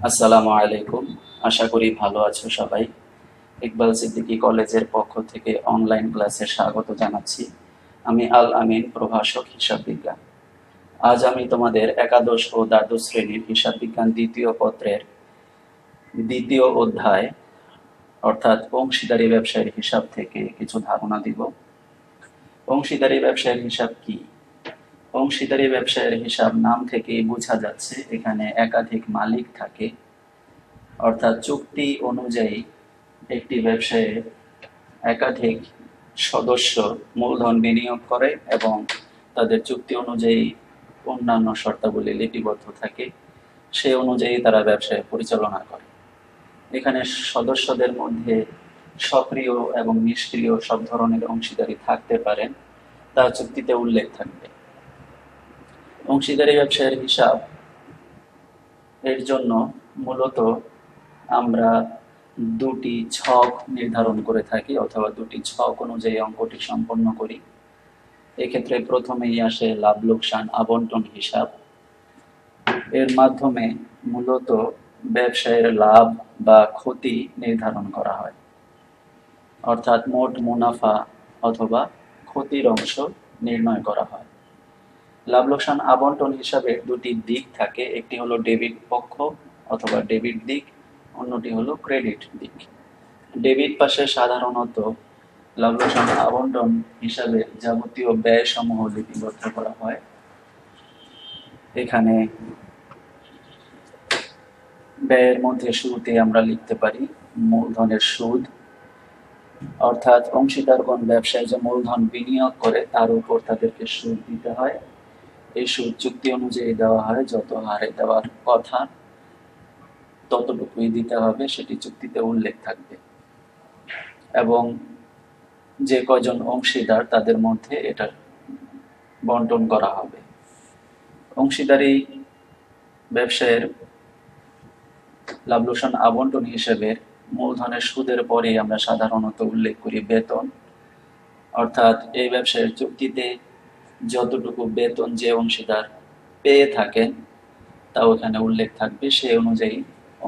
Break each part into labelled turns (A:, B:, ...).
A: আসসালামু আলাইকুম। আশা করি ভালো আছো সবাই। ইকবাল সিদ্দিকী কলেজের পক্ষ থেকে অনলাইন ক্লাসে স্বাগত জানাচ্ছি। আমি আল আমিন, প্রভাষক হিসাব বিজ্ঞান। আজ আমি তোমাদের একাদশ ও দ্বাদশ শ্রেণীর হিসাব বিজ্ঞান দ্বিতীয় পত্রের দ্বিতীয় অধ্যায় অর্থাৎ অংশীদারি ব্যবসায়ের হিসাব থেকে কিছু ধারণা দিব। অংশীদারি ব্যবসায়ের হিসাব কি? অংশীদারি ব্যবসায়ের হিসাব নাম থেকেই বোঝা যাচ্ছে এখানে একাধিক মালিক থাকে, অর্থাৎ চুক্তি অনুযায়ী একটি ব্যবসায়ে একাধিক সদস্য মূলধন বিনিয়োগ করে এবং তাদের চুক্তি অনুযায়ী অন্যান্য শর্তাবলী লিপিবদ্ধ থাকে, সে অনুযায়ী তারা ব্যবসায় পরিচালনা করে। এখানে সদস্যদের মধ্যে সক্রিয় এবং নিষ্ক্রিয় সব ধরনের অংশীদারি থাকতে পারেন, তা চুক্তিতে উল্লেখ থাকবে। অংশীদারি ব্যবসায়ের হিসাব এর জন্য মূলত আমরা দুটি ছক নির্ধারণ করে থাকি অথবা দুটি ছক অনুযায়ী অঙ্কটি সম্পন্ন করি। এক্ষেত্রে প্রথমেই আসে লাভ লোকসান আবন্টন হিসাব। এর মাধ্যমে মূলত ব্যবসায়ের লাভ বা ক্ষতি নির্ধারণ করা হয়, অর্থাৎ মোট মুনাফা অথবা ক্ষতির অংশ নির্ণয় করা হয়। লাভ লোকসান আবন্টন হিসাবে দুটি দিক থাকে, একটি হলো ডেবিট পক্ষ অথবা ডেবিট দিক, অন্যটি হলো ক্রেডিট দিক। ডেবিট পাশে সাধারণত লাভ লোকসান আবন্টন হিসাবে যাবতীয় ব্যয় সমূহ লিপিবদ্ধ করা হয়। এখানে ব্যয়ের মধ্যে শুরুতে আমরা লিখতে পারি মূলধনের সুদ, অর্থাৎ অংশীদারগণ ব্যবসায় যে মূলধন বিনিয়োগ করে তার উপর তাদেরকে সুদ দিতে হয়। এই সুদ চুক্তি অনুযায়ী দেওয়া হয়, যত হারে দেওয়ার কথা ততটুকুই দিতে হবে, সেটি চুক্তিতে উল্লেখ থাকবে এবং যে কয়জন অংশীদার তাদের মধ্যে এটা বন্টন করা হবে। অংশীদারি ব্যবসায়ের লাভ লোকসান আবন্টন হিসেবে মূলধনের সুদের পরে আমরা সাধারণত উল্লেখ করি বেতন, অর্থাৎ এই ব্যবসায়ের চুক্তিতে যতটুকু বেতন যে অংশীদার পেয়ে থাকেন তা ওখানে উল্লেখ থাকবে, সেই অনুযায়ী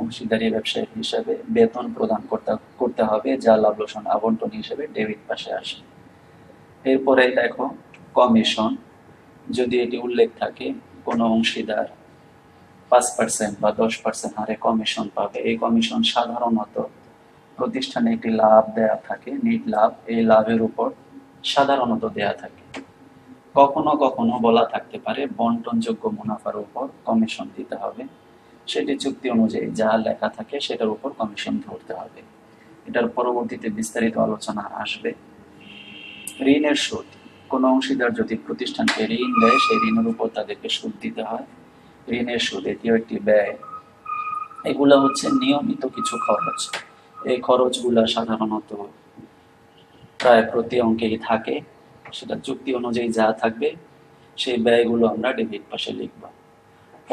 A: অংশীদারি ব্যবসায়ের হিসাবে বেতন প্রদান করতে হবে, যা লাভ লোকসান আবন্টন হিসেবে ডেবিট পাশে আসে। এরপরে দেখো কমিশন। যদি এটি উল্লেখ থাকে কোনো অংশীদার 5% বা 10% হারে কমিশন পাবে, এই কমিশন সাধারণত প্রতিষ্ঠানে একটি লাভ দেয়া থাকে, নিট লাভ, এই লাভের উপর সাধারণত দেয়া থাকে। কখনো কখনো বলা থাকতে পারে বন্টনযোগ্য মুনাফার উপর কমিশন দিতে হবে, সেটি চুক্তি অনুযায়ী যা লেখা থাকে সেটার উপর কমিশন ধরতে হবে। এটার পরবর্তীতে বিস্তারিত আলোচনা আসবে। ঋণের সুদ। কোনো অংশীদার যদি প্রতিষ্ঠানকে ঋণ দেয় সেই ঋণের উপর তাদেরকে সুদ দিতে হয়। ঋণের সুদ এটিও একটি ব্যয়। এগুলো হচ্ছে নিয়মিত কিছু খরচ। এই খরচগুলো সাধারণত প্রায় প্রতি অঙ্কেই থাকে, সেটা চুক্তি অনুযায়ী যা থাকবে সেই ব্যয়গুলো আমরা ডেবিট পাশে লিখব।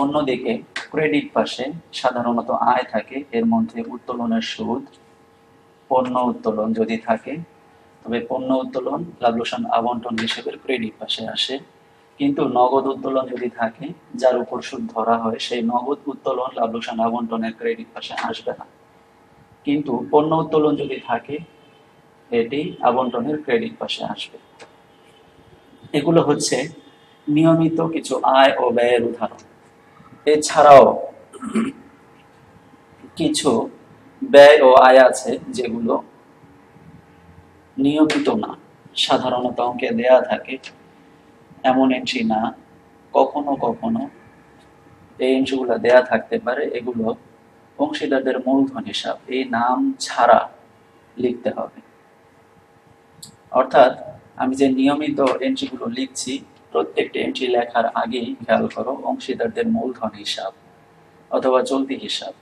A: অন্যদিকে ক্রেডিট পাশে সাধারণত আয় থাকে, এর মধ্যে উত্তোলনের সুদ, পণ্য উত্তোলন যদি থাকে তবে পণ্য উত্তোলন লাভ লোকসান আবন্টন হিসেবে ক্রেডিট পাশে আসে। কিন্তু নগদ উত্তোলন যদি থাকে যার উপর সুদ ধরা হয়, সেই নগদ উত্তোলন লাভ লোকসান আবন্টনের ক্রেডিট পাশে আসবে না। কিন্তু পণ্য উত্তোলন যদি থাকে এটি আবন্টনের ক্রেডিট পাশে আসবে। এগুলো হচ্ছে নিয়মিত কিছু আয় ও ব্যয়ের উদাহরণ। এছাড়াও কিছু ব্যয় ও আয় আছে যেগুলো নিয়মিত না, সাধারণত অঙ্কে দেয়া থাকে এমন এন্ট্রি না, কখনো কখনো এই এন্ট্রিগুলো দেয়া থাকতে পারে। এগুলো অংশীদারদের মূলধন হিসাব, এই নাম ছাড়া লিখতে হবে। অর্থাৎ আমি যে নিয়মিত এন্ট্রিগুলো লিখছি প্রত্যেকটি এন্ট্রি লেখার আগেই খেয়াল করো অংশীদারদের মূলধন হিসাব অথবা চলতি হিসাব,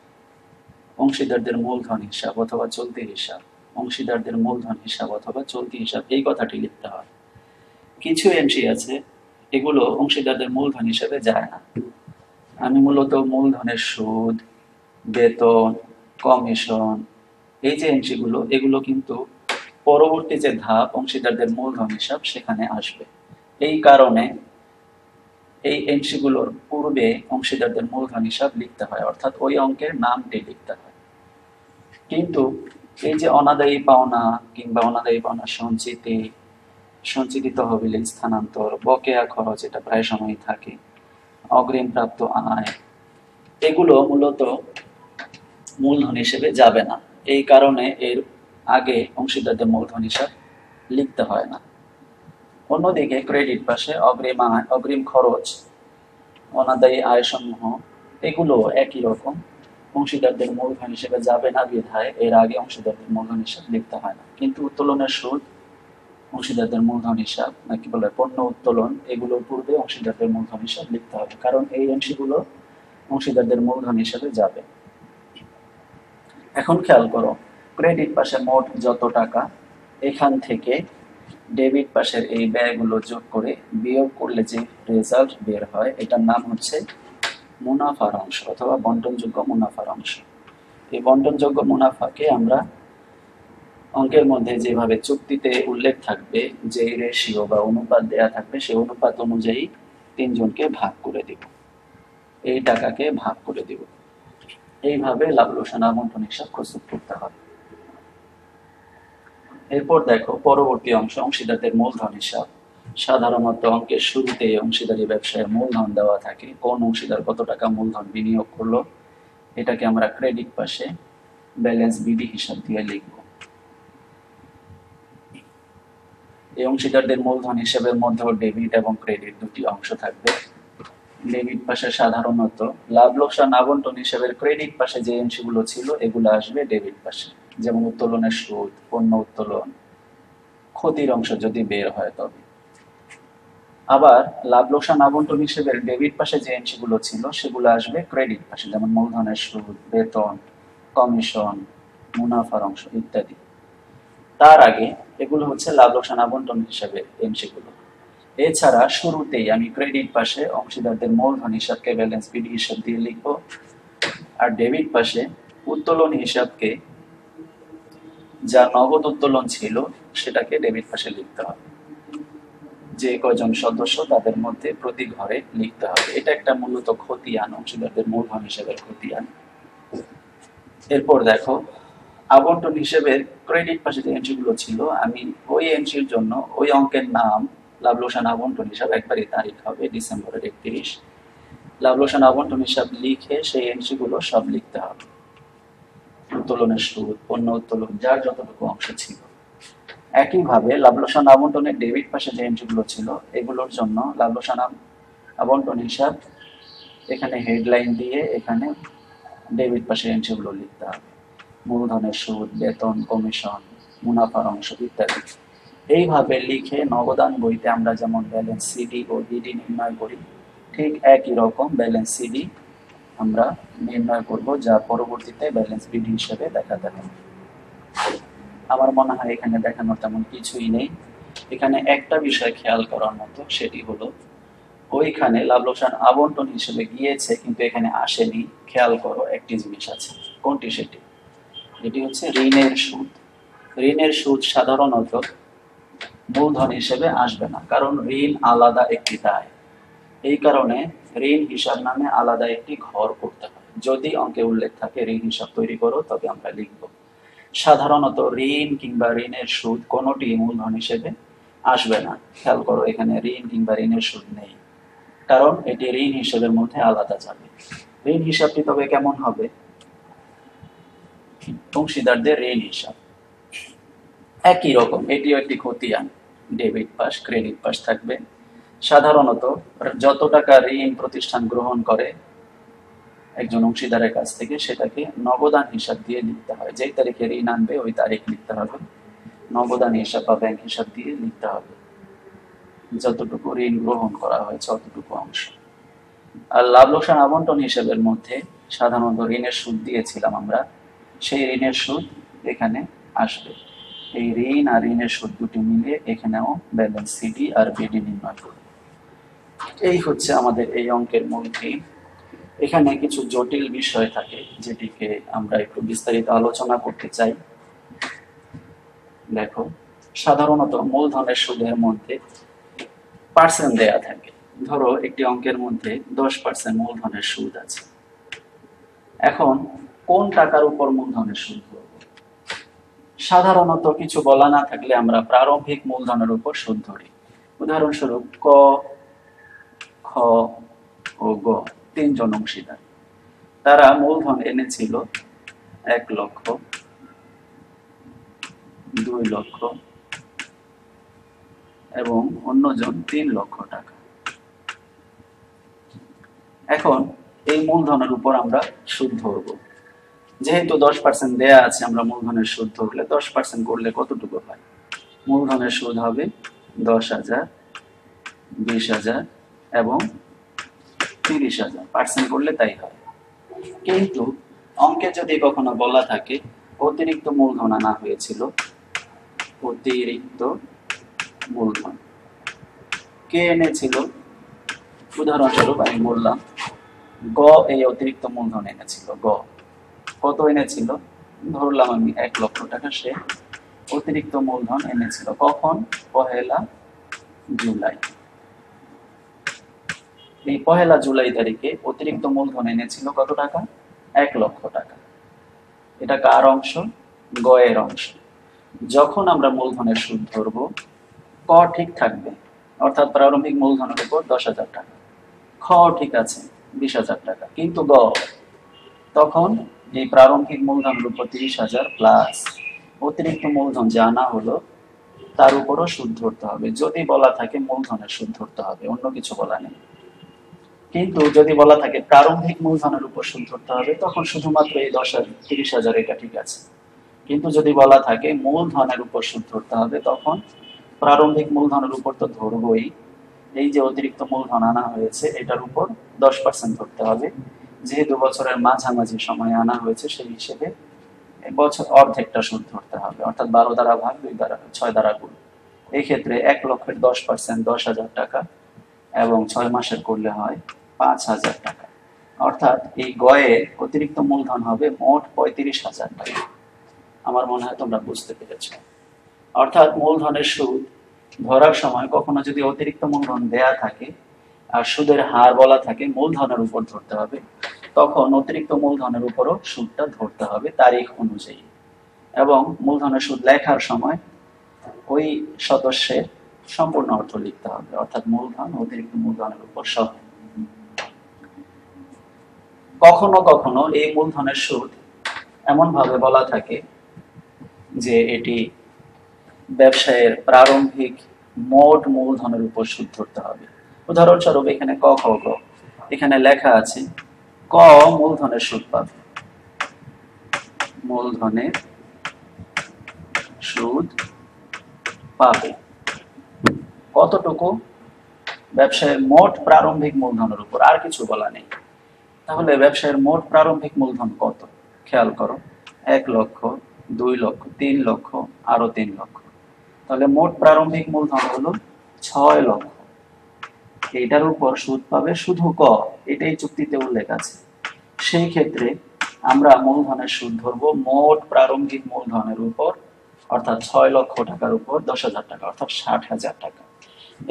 A: অংশীদারদের মূলধন হিসাব অথবা চলতি হিসাব, অংশীদারদের মূলধন হিসাব অথবা চলতি হিসাব, এই কথাটি লিখতে হয়। কিছু এন্ট্রি আছে এগুলো অংশীদারদের মূলধন হিসাবে যায় না। আমি মূলত মূলধনের সুদ, বেতন, কমিশন, এই যে এন্ট্রিগুলো এগুলো কিন্তু পরবর্তী যে ধাপ অংশীদারদের মূলধন হিসাব সেখানে আসবে। এই কারণে এই এনসিগুলোর পূর্বে অংশীদারদের মূলধন হিসাব লিখতে হয়, অর্থাৎ ওই অঙ্কের নামটি লিখতে হয়। কিন্তু এই যে অনাদায়ী পাওনা কিংবা অনাদায়ী পাওনা সঞ্চিতি, সঞ্চিতি তহবিলে স্থানান্তর, বকেয়া খরচ, এটা প্রায় সময়ই থাকে, অগ্রিম প্রাপ্ত আয়, এগুলো মূলত মূলধন হিসেবে যাবে না। এই কারণে এর আগে অংশীদারদের মূলধন হিসাব লিখতে হয় না। অন্যদিকে ক্রেডিট পাশে অগ্রিম আয়, অগ্রিম খরচ, অনাদায়ী আয়সমূহ, এগুলো একই রকম অংশীদারদের মূলধন হিসেবে যাবে না বিধায় এর আগে অংশীদারদের মূলধন হিসাব লিখতে হয় না। কিন্তু উত্তোলনের সুদ, অংশীদারদের মূলধন হিসাব, নাকি বলে পণ্য উত্তোলন, এগুলোর পূর্বে অংশীদারদের মূলধন হিসাব লিখতে হবে, কারণ এই অংশগুলো অংশীদারদের মূলধন হিসেবে যাবে। এখন খেয়াল করো, ক্রেডিট পাশে মোট যত টাকা, এখান থেকে ডেবিট পাশের এই ব্যয়গুলো যোগ করে বিয়োগ করলে যে রেজাল্ট বের হয়, এটার নাম হচ্ছে মুনাফার অংশ অথবা বন্টনযোগ্য মুনাফার অংশ। এই বন্টনযোগ্য মুনাফাকে আমরা অঙ্কের মধ্যে যেভাবে চুক্তিতে উল্লেখ থাকবে, যে রেশিও বা অনুপাত দেয়া থাকবে, সেই অনুপাত অনুযায়ী তিনজনকে ভাগ করে দিব, এই টাকাকে ভাগ করে দিব। এইভাবে লাভ লোকসান আবন্টন হিসাব প্রস্তুত করতে হবে। এরপর দেখো পরবর্তী অংশ, অংশীদারদের মূলধন হিসাব। সাধারণত অঙ্কের শুরুতে অংশীদারি ব্যবসায়ের মূলধন দেওয়া থাকে, কোন অংশীদার কত টাকা মূলধন বিনিয়োগ করলো, এটাকে আমরা ক্রেডিট পাশে ব্যালেন্স বিডি হিসাব দিয়ে লিখব। এই অংশীদারদের মূলধন হিসেবের মধ্যে ডেবিট এবং ক্রেডিট দুটি অংশ থাকবে। ডেবিট পাশে সাধারণত লাভ লোকসান আবন্টন হিসেবের ক্রেডিট পাশে যে অংশগুলো ছিল এগুলো আসবে ডেবিট পাশে, যেমন উত্তোলনের সুদ, পণ্য উত্তোলন, ক্ষতির অংশ যদি বের হয় তবে। আবার লাভ লোকসান আবন্টন হিসেবে ডেবিট পাশে যে অংশগুলো ছিল সেগুলো আসবে ক্রেডিট পাশে, যেমন মূলধনের সুদ, বেতন, কমিশন, মুনাফার অংশ ইত্যাদি। তার আগে এগুলো হচ্ছে লাভ লোকসান আবন্টন হিসেবে অংশগুলো। এছাড়া শুরুতেই আমি ক্রেডিট পাশে অংশীদারদের মূলধন হিসাবকে ব্যালেন্স বিডি হিসাব দিয়ে লিখব, আর ডেবিট পাশে উত্তোলন হিসাবকে, যা নগদ উত্তোলন ছিল, সেটাকে ডেবিট পাশে লিখতে হবে। যে কয়জন সদস্য তাদের মধ্যে প্রতি ঘরে লিখতে হবে। এটা একটা মূলত খতিয়ান, অংশীদারদের মূলধন হিসেবের খতিয়ান। এরপর দেখো আবন্টন হিসেবে ক্রেডিট পাশে যে এন্ট্রিগুলো ছিল, আমি ওই এন্ট্রির জন্য ওই অঙ্কের নাম লাভ লোকসান আবন্টন হিসাব, একবারই তারিখ হবে ডিসেম্বরের 31, লাভ লোকসান আবন্টন হিসাব লিখে সেই এন্ট্রিগুলো সব লিখতে হবে। উত্তোলনের সুদ, পণ্য উত্তোলন, যার যতটুকু অংশ ছিল। একইভাবে লাভ লোকসান আবন্টনের ডেবিট পাশে যে এন্ট্রিগুলো ছিল এগুলোর জন্য লাভ লোকসান আবন্টন হিসাব এখানে হেডলাইন দিয়ে এখানে ডেবিট পাশে এন্ট্রিগুলো লিখতে হবে, মূলধনের সুদ, বেতন, কমিশন, মুনাফার অংশ ইত্যাদি। এইভাবে লিখে নগদান বইতে আমরা যেমন ব্যালেন্স সিডি ও বিডি নির্ণয় করি, ঠিক একই রকম ব্যালেন্স সিডি আমরা নির্ণয় করব, যা পরবর্তীতে ব্যালেন্স বিডি হিসেবে দেখাতে হবে। আমার মনে হয় এখানে দেখানোর তেমন কিছুই নেই। এখানে একটা বিষয় খেয়াল করার মতো, সেটি হলো ওইখানে লাভ লোকসান আবন্টন হিসেবে গিয়েছে কিন্তু এখানে আসেনি। খেয়াল করো একটি জিনিস আছে, কোনটি সেটি? এটি হচ্ছে ঋণের সুদ। ঋণের সুদ সাধারণত মূলধন হিসেবে আসবে না, কারণ ঋণ আলাদা একটি দায়। এই কারণে ঋণ হিসাব নামে আলাদা একটি ঘর করতে হয়। যদি অঙ্কে উল্লেখ থাকে ঋণ হিসাব তৈরি করো, তবে আমরা লিখব। সাধারণত ঋণ কিংবা ঋণের সুদ কোনোটি মূলধন হিসেবে আসবে না। খেয়াল করো এখানে ঋণ কিংবা ঋণের সুদ নেই, কারণ এটি ঋণ হিসেবের মধ্যে আলাদা যাবে। ঋণ হিসাবটি তবে কেমন হবে? অংশীদারদের ঋণ হিসাব একই রকম, এটিও একটি খতিয়ান, ডেবিট পাশ ক্রেডিট পাশ থাকবে। সাধারণত যত টাকা ঋণ প্রতিষ্ঠান গ্রহণ করে একজন অংশীদারের কাছ থেকে, সেটাকে নগদান হিসাব দিয়ে লিখতে হয়। যেই তারিখে ঋণ আনবে ওই তারিখ লিখতে হবে, নগদান হিসাব বা ব্যাংক হিসাব দিয়ে লিখতে হবে যতটুকু ঋণ গ্রহণ করা হয়েছে অতটুকু অংশ। আর লাভ লোকসান আবন্টন হিসেবের মধ্যে সাধারণত ঋণের সুদ দিয়েছিলাম আমরা, সেই ঋণের সুদ এখানে আসবে। এই ঋণ আর ঋণের সুদ দুটি মিলে এখানেও ব্যালেন্স সিডি আর বিডি নির্ণয় করবে। এই হচ্ছে আমাদের এই অঙ্কের মূল থিম। এখানে কিছু জটিল বিষয় থাকে যেটিকে আমরা একটু বিস্তারিত আলোচনা করতে চাই। দেখো সাধারণত মূলধনের সুদের মধ্যে পার্সেন্ট দেয়া থাকে, ধরো একটি অঙ্কের মধ্যে 10% মূলধনের সুদ আছে। এখন কোন টাকার উপর মূলধনের সুদ ধরব? সাধারণত কিছু বলা না থাকলে আমরা প্রারম্ভিক মূলধনের উপর সুদ ধরি। উদাহরণস্বরূপ ক, খ ও গ তিনজন অংশীদার। তারা মূলধন এনেছিল 1 লক্ষ, 2 লক্ষ এবং অন্যজন 3 লক্ষ টাকা। এখন এই মূলধনের উপর আমরা সুদ ধরব। যেহেতু 10% দেয়া আছে, আমরা মূলধনের সুদ ধরলে 10% করলে কতটুকু হয়? মূলধনের সুদ হবে 10,000, 20,000 এবং 30,000। পার্সেন্ট করলে তাই হয়। কিন্তু অঙ্কে যদি কখনো বলা থাকে অতিরিক্ত মূলধন আনা হয়েছিল, অতিরিক্ত মূলধন কে এনেছিল? উদাহরণস্বরূপ আমি বললাম গ এই অতিরিক্ত মূলধন এনেছিল। গ কত এনেছিল? ধরলাম আমি 1 লক্ষ টাকা সে অতিরিক্ত মূলধন এনেছিল। কখন? 1 জুলাই। এই 1 জুলাই তারিখে অতিরিক্ত মূলধন এনেছিল কত টাকা? 1 লক্ষ টাকা। এটা কার অংশ? গ এর অংশ। যখন আমরা মূলধনের সুদ ধরব, ক ঠিক থাকবে, অর্থাৎ প্রারম্ভিক মূলধনের উপর 10,000 টাকা। খ ঠিক আছে 20,000 টাকা। কিন্তু গ, তখন এই প্রারম্ভিক মূলধনের উপর 30,000 প্লাস অতিরিক্ত মূলধন যে আনা হলো তার উপরও সুদ ধরতে হবে। যদি বলা থাকে মূলধনের সুদ ধরতে হবে, অন্য কিছু বলা নেই। কিন্তু যদি বলা থাকে প্রারম্ভিক মূলধনের উপর সুদ ধরতে হবে, তখন শুধুমাত্র এই 30,000 এটা ঠিক আছে। কিন্তু যদি বলা থাকে মূলধনের উপর সুদ ধরতে হবে, তখন প্রারম্ভিক মূলধনের উপর তো ধরবই, এই যে অতিরিক্ত মূলধন আনা হয়েছে এটার উপর 10% ধরতে হবে। যেহেতু বছরের মাঝামাঝি সময়ে আনা হয়েছে, সেই হিসেবে বছর অর্ধেকটা সুদ ধরতে হবে, অর্থাৎ 12 দ্বারা ভাগ, 2 দ্বারা 6 দ্বারা গুণ। এই ক্ষেত্রে 1 লক্ষের 10% 10,000 টাকা এবং 6 মাসের করলে হয় 5,000 টাকা। অর্থাৎ এই গয়ে অতিরিক্ত মূলধন হবে মোট 35,000 টাকা। আমার মনে হয় তোমরা বুঝতে পেরেছ। অর্থাৎ মূলধনের সুদ ধরার সময় কখনো যদি অতিরিক্ত মূলধন দেয়া থাকে আর সুদের হার বলা থাকে মূলধনের উপর ধরতে হবে, তখন অতিরিক্ত মূলধনের উপরও সুদটা ধরতে হবে তারিখ অনুযায়ী। এবং মূলধনের সুদ লেখার সময় ওই সদস্যের সম্পূর্ণ অর্থ লিখতে হবে, অর্থাৎ মূলধন অতিরিক্ত মূলধনের উপর সহ। কখনো কখনো এই মূলধনের সুদ এমন ভাবে বলা থাকে যে এটি ব্যবসায়ের প্রারম্ভিক মোট মূলধনের উপর সুদ ধরতে হবে। উদাহরণস্বরূপ এখানে ক, খ, গ, এখানে লেখা আছে ক মূলধনের সুদ পাবে, মূলধনের সুদ পাবে কতটুকু? ব্যবসায়ের মোট প্রারম্ভিক মূলধনের উপর, আর কিছু বলা নেই। তাহলে ব্যবসায়ের মোট প্রারম্ভিক মূলধন কত? খেয়াল করো, 1 লক্ষ, 2 লক্ষ, 3 লক্ষ, আরো 3 লক্ষ। তাহলে মোট প্রারম্ভিক মূলধন হলো 6 লক্ষ। এইটার উপর সুদ পাবে শুধু ক, এটাই চুক্তিতে উল্লেখ আছে। সেই ক্ষেত্রে আমরা মূলধনের সুদ ধরবো মোট প্রারম্ভিক মূলধনের উপর, অর্থাৎ 6 লক্ষ টাকার উপর 10,000 টাকা, অর্থাৎ 60,000 টাকা।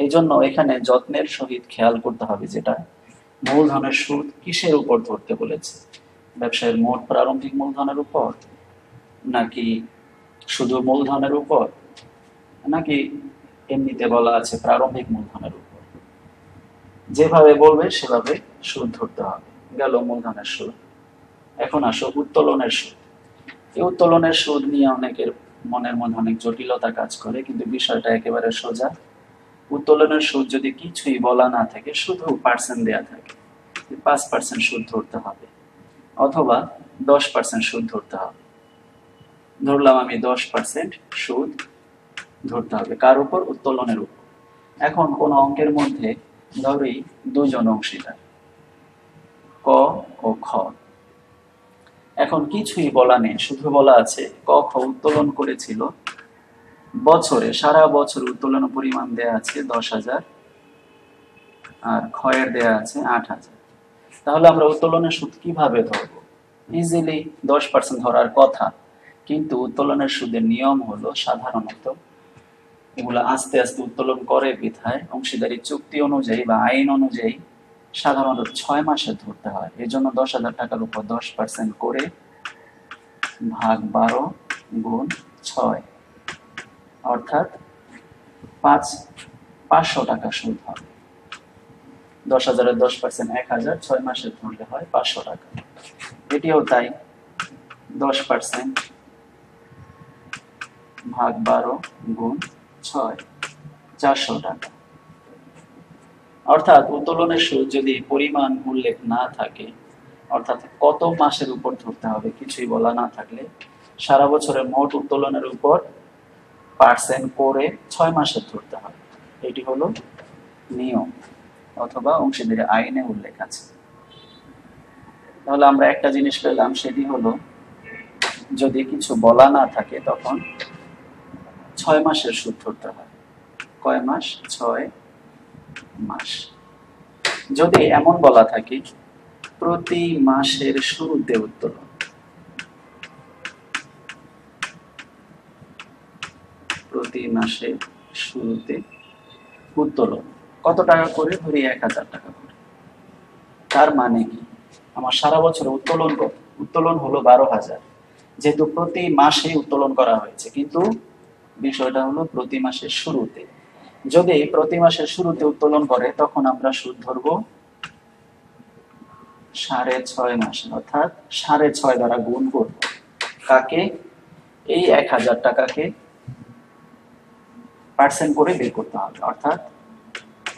A: এই জন্য এখানে যত্নের সহিত খেয়াল করতে হবে যেটা মূলধনের সুদ কিসের উপর ধরতে বলেছে, ব্যবসায়ের মোট প্রারম্ভিক মূলধনের উপর, নাকি শুধু মূলধনের উপর, নাকি এমনিতে বলা আছে প্রারম্ভিক মূলধনের উপর। যেভাবে বলবে সেভাবে সুদ ধরতে হবে। গেল মূলধনের সুদ। এখন আসো উত্তোলনের সুদ। এই উত্তোলনের সুদ নিয়ে অনেকের মনের মধ্যে অনেক জটিলতা কাজ করে, কিন্তু বিষয়টা একেবারে সোজা। উত্তোলনের সুদ যদি কিছুই বলা না থাকে, শুধু পার্সেন্ট দেয়া থাকে, 5% সুদ ধরতে হবে অথবা 10% সুদ ধরতে হবে। ধরলাম আমি 10% সুদ ধরতে হবে কার উপর? উত্তোলনের উপর। এখন কোন অঙ্কের মধ্যে ধরি 2 জন অংশীদার ক ও খ। এখন কিছুই বলা নেই, শুধু বলা আছে ক খ উত্তোলন করেছিল বছরে, সারা বছর উত্তোলন পরিমাণ দেয়া আছে 10,000 আর ক্ষয়ের দেয়া আছে 8,000। তাহলে আমরা উত্তোলনের সুদ কিভাবে ধরবো? ইজিলি 10% ধরার কথা, কিন্তু উত্তোলনের সুদের নিয়ম হলো সাধারণত এগুলা আস্তে আস্তে উত্তোলন করে বিধায় অংশীদারি চুক্তি অনুযায়ী বা আইন অনুযায়ী সাধারণত 6 মাসে ধরতে হয়। এই জন্য 10,000 টাকার উপর 10% করে ভাগ 12 গুণ 6, অর্থাৎ 500 টাকা সুদ হবে। 10,000-এর 10% 1,000, 6 মাসে ধরলে হয় 500 টাকা। এটিও তাই, 10% ভাগ 12 গুণ 6, 400 টাকা। অর্থাৎ উত্তোলনের সুদ যদি পরিমাণ উল্লেখ না থাকে, অর্থাৎ কত মাসের উপর ধরতে হবে কিছুই বলা না থাকলে, সারা বছরের মোট উত্তোলনের উপর পার্সেন্ট করে 6 মাসে ধরতে হবে। এটি হলো নিয়ম অথবা অংশীদারি আইনে উল্লেখ আছে। তাহলে আমরা একটা জিনিস পেলাম, সেটি হলো যদি কিছু বলা না থাকে তখন 6 মাসের সুদ ধরতে হয়। কয় মাস? 6 মাস। যদি এমন বলা থাকে প্রতি মাসের শুরুতে উত্তোলন, প্রতি মাসের শুরুতে উত্তোলন কত টাকা করে? ধরি 1,000 টাকা করে। তার মানে কি, আমার সারা বছর উত্তোলন হলো 12,000, যেহেতু প্রতি মাসে উত্তোলন করা হয়েছে, কিন্তু বিষয়টা হলো প্রতি মাসের শুরুতে। যদি প্রতি মাসের শুরুতে উত্তোলন করে তখন আমরা সুদ ধরবো 6.5 মাসে, অর্থাৎ 6.5 দ্বারা গুণ করব। কাকে? এই 1,000 টাকাকে পার্সেন্ট করে বের করতে হবে, অর্থাৎ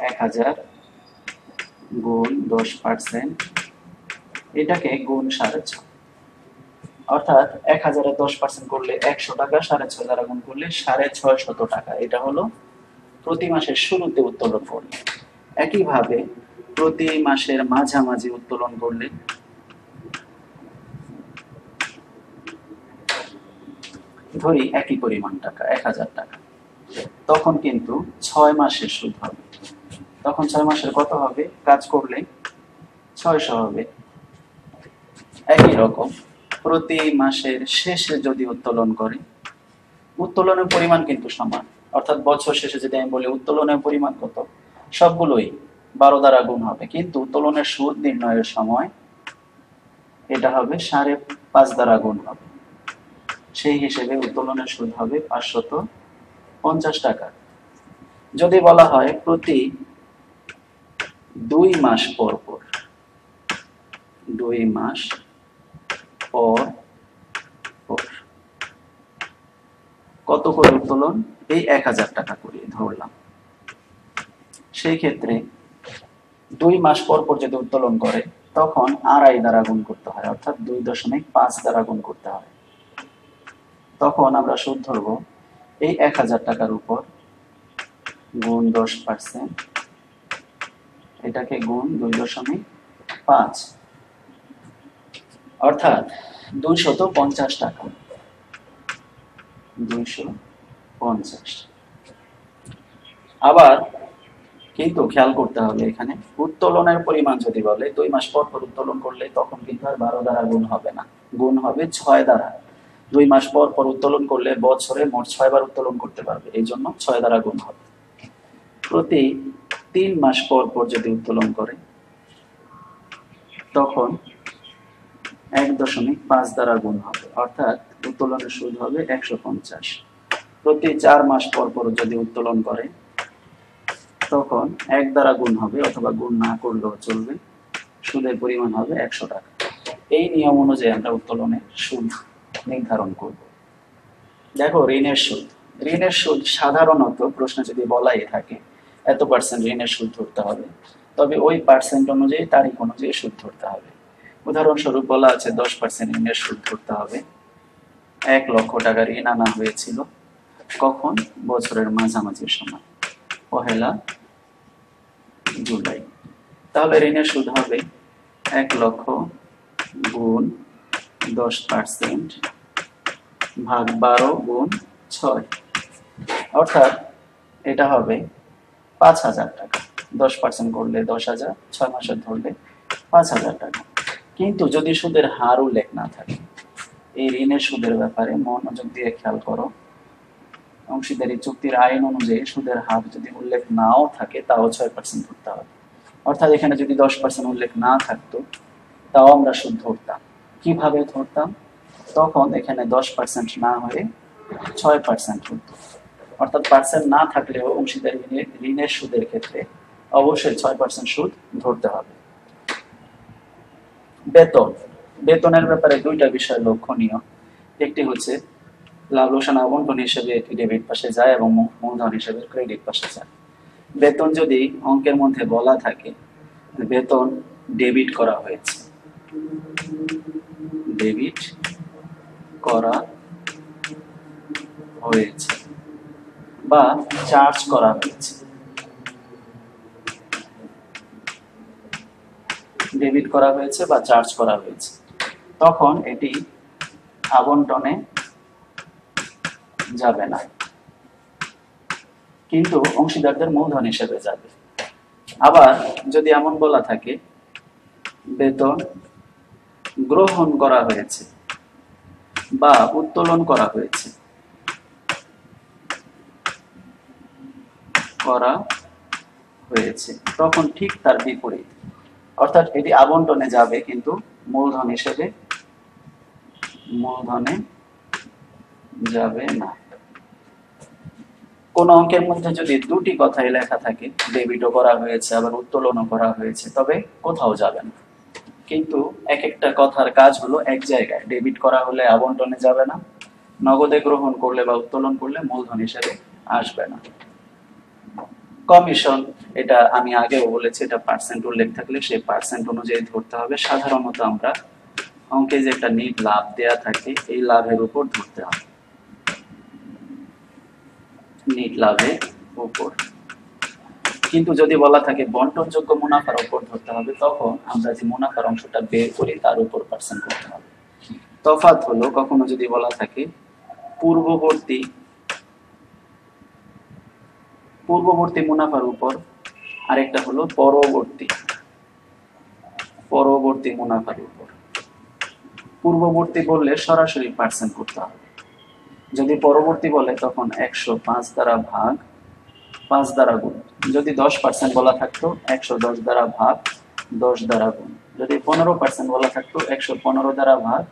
A: 1,000 গুণ 10%, এটাকে গুণ 6.5, অর্থাৎ 1,000-এর 10% করলে 100 টাকা, 6.5 দ্বারা গুণ করলে 650 টাকা। এটা হলো প্রতি মাসের শুরুতে উত্তোলন করলে। একইভাবে প্রতি মাসের মাঝামাঝি উত্তোলন করলে, ধরি একই পরিমাণ টাকা 1,000 টাকা, তখন কিন্তু 6 মাসের সুদ হবে। তখন 6 মাসের কত হবে? কাজ করলে 600 হবে। একই রকম প্রতি মাসের শেষে যদি উত্তোলন করে, উত্তোলনের পরিমাণ কিন্তু সমান, অর্থাৎ বছর শেষে যদি আমি বলি উত্তোলনের পরিমাণ কত, সবগুলোই 12 দ্বারা গুণ হবে, কিন্তু উত্তোলনের সুদ নির্ণয়ের সময় এটা হবে 5.5 দ্বারা গুণ হবে। সেই হিসেবে উত্তোলনের সুদ হবে 550 টাকা। যদি বলা হয় প্রতি 2 মাস পর পর, 2 মাস পর পর কত করে উত্তোলন? এই 1,000 টাকা করে ধরলাম। সেই ক্ষেত্রে 2 মাস পর পর যদি উত্তোলন করে তখন 2.5 দ্বারা গুণ করতে হয়, অর্থাৎ 2.5 দ্বারা গুণ করতে হয়। তখন আমরা সুদ ধরব এই 1,000 টাকার উপর গুণ 10%, এটাকে গুণ 2.5, অর্থাৎ 250 টাকা। 250। আবার কিন্তু খেয়াল করতে হবে, এখানে উত্তোলনের পরিমাণ যদি বলে 2 মাস পর পর উত্তোলন করলে তখন কিন্তু আর 12 দ্বারা গুণ হবে না, গুণ হবে 6 দ্বারা। 2 মাস পর পর উত্তোলন করলে বছরে মোট 6 বার উত্তোলন করতে পারবে, এই জন্য 6 দ্বারা গুণ হবে। প্রতি 3 মাস পর পর যদি উত্তোলন করে তখন 1.5 দ্বারা গুণ হবে, অর্থাৎ উত্তোলনের সুদ হবে 150। প্রতি 4 মাস পর পর যদি উত্তোলন করে তখন 1 দ্বারা গুণ হবে, অথবা গুণ না করলেও চলবে, সুদের পরিমাণ হবে 100 টাকা। এই নিয়ম অনুযায়ী আমরা উত্তোলনের সুদ নির্ধারণ করব। দেখো, ঋণের সুদ। ঋণের সুদ সাধারণত প্রশ্নে যদি বলাই থাকে এত পার্সেন্ট ঋণের সুদ ধরতে হবে, তবে ওই পার্সেন্ট অনুযায়ী তারিখ অনুযায়ী সুদ ধরতে হবে। উদাহরণস্বরূপ বলা আছে 10% ঋণের সুদ ধরতে হবে। 1 লক্ষ টাকা ঋণ আনা হয়েছিল কখন? বছরের মাঝামাঝি সময়, 1 জুলাই। তাহলে ঋণের সুদ হবে 1 লক্ষ গুণ 10% ভাগ 12 গুণ 6, অর্থাৎ এটা হবে 5,000 টাকা। 10% করলে 10,000, 6 মাসের ধরলে 5,000 টাকা। কিন্তু যদি সুদের হার উল্লেখ না থাকে, এই ঋণের সুদের ব্যাপারে মনোযোগ দিয়ে খেয়াল করো, অংশীদারি চুক্তির আইন অনুযায়ী সুদের হার যদি উল্লেখ নাও থাকে তাও 6% ধরতে হবে। অর্থাৎ এখানে যদি 10% উল্লেখ না থাকতো তাও আমরা সুদ ধরতাম। কিভাবে ধরতাম? তখন এখানে 10% না হয়ে 6% হতো। অর্থাৎ পার্সেন্ট না থাকলেও অংশীদারি ঋণের সুদের ক্ষেত্রে অবশ্যই 6% সুদ ধরতে হবে। বেতন, বেতনের ব্যাপারে দুইটা বিষয় লক্ষণীয়। একটি হচ্ছে লাভ লোকসান আবন্টন হিসেবে এটি ডেবিট পাশে যায় এবং মূলধন হিসেবে ক্রেডিট পাশে যায়। বেতন যদি অঙ্কের মধ্যে বলা থাকে বেতন ডেবিট করা হয়েছে, ডেবিট করা হয়েছে বা চার্জ করা হয়েছে, ডেবিট করা হয়েছে বা চার্জ করা হয়েছে, তখন এটি আবন্টনে যাবে না, কিন্তু অংশীদারদের মূলধন হিসেবে যাবে। আবার যদি এমন বলা থাকে বেতন গ্রহণ করা হয়েছে বা উত্তোলন করা হয়েছে, তখন ঠিক তার বিপরীত, অর্থাৎ এটি আবন্টনে যাবে কিন্তু মূলধন হিসেবে মূলধনে যাবে না। কোন অঙ্কের মধ্যে যদি দুটি কথাই লেখা থাকে ডেবিটও করা হয়েছে আবার উত্তোলনও করা হয়েছে তবে কোথাও যাবে না, কিন্তু এক একটা কথার কাজ হলো এক জায়গায়। ডেবিট করা হলে আবন্টনে যাবে না, নগদে গ্রহণ করলে বা উত্তোলন করলে মূলধন হিসেবে আসবে না। কমিশন, এটা আমি আগেও বলেছি, এটা পার্সেন্ট উল্লেখ থাকলে সেই পার্সেন্ট অনুযায়ী ধরতে হবে। সাধারণত আমরা অঙ্কে যে একটা নিট লাভ দেয়া থাকে এই লাভের উপর ধরতে হবে, নিট লাভের উপর। কিন্তু যদি বলা থাকে বন্টনযোগ্য মুনাফার উপর ধরতে হবে তখন আমরা যে মুনাফার অংশটা বের করি তার উপর পার্সেন্ট করতে হবে। তফাৎ হলো কখনো যদি বলা থাকে পূর্ববর্তী মুনাফার উপর, আরেকটা হলো পরবর্তী মুনাফার উপর। পূর্ববর্তী বললে সরাসরি পার্সেন্ট করতে হবে, যদি পরবর্তী বলে তখন 105 দ্বারা ভাগ 5 দ্বারা গুণ। যদি 10% বলা থাকতো 110 দ্বারা ভাগ 10 দ্বারা গুণ। যদি 15% বলা থাকতো 115 দ্বারা ভাগ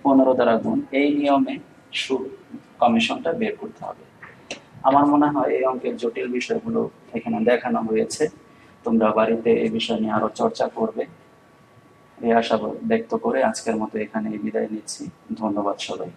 A: 15 দ্বারা গুণ। এই নিয়মে সুদ কমিশনটা বের করতে হবে। আমার মনে হয় এই অঙ্কের জটিল বিষয়গুলো এখানে দেখানো হয়েছে, তোমরা বাড়িতে এই বিষয় নিয়ে আরো চর্চা করবে এই আশা ব্যক্ত করে আজকের মতো এখানে বিদায় নিচ্ছি। ধন্যবাদ সবাই।